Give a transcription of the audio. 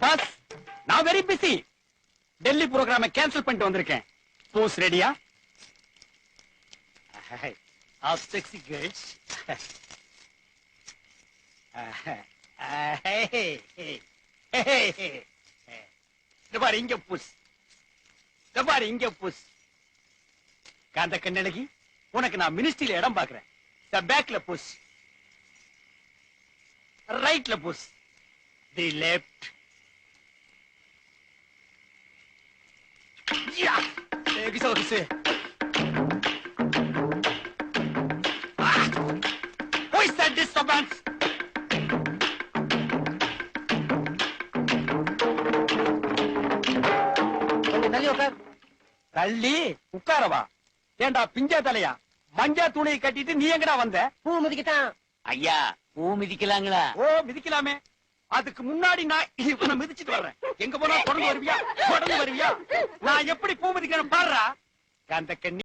Pass நான் very busy. Delhi புரோகிராம cancel பண்ணிட்டு வந்திருக்கேன். போஸ் ரெடியா? आप सेक्सी गर्ल्स. பாரு இங்க புஷ், பாரு இங்க புஷ். காந்த கண்ணழகி, உனக்கு நான் மினிஸ்ட்ரியில இடம் பாக்குறேன். பேக்ல புஷ், ரைட்ல புஷ், தி லெஃப்ட். யா கிசோ கிசே. Who is that disturbance? தள்ளி உட்கார். தள்ளி உட்காரவா? ஏண்டா பிஞ்சா தலையா, மஞ்சா துணியை கட்டிட்டு நீ எங்கடா வந்த? பூ மிதிக்கத்தான். ஐயா பூ மிதிக்கலாங்களா? ஓ மிதிக்கலாமே. அதுக்கு முன்னாடி நான் இவனை மிதிச்சிட்டு வர்றேன். எங்க போனா தொடர்ந்து வருவியா? தொடர்ந்து வருவியா? நான் எப்படி பூ மிதிக்கணும் பாடுறா. அந்த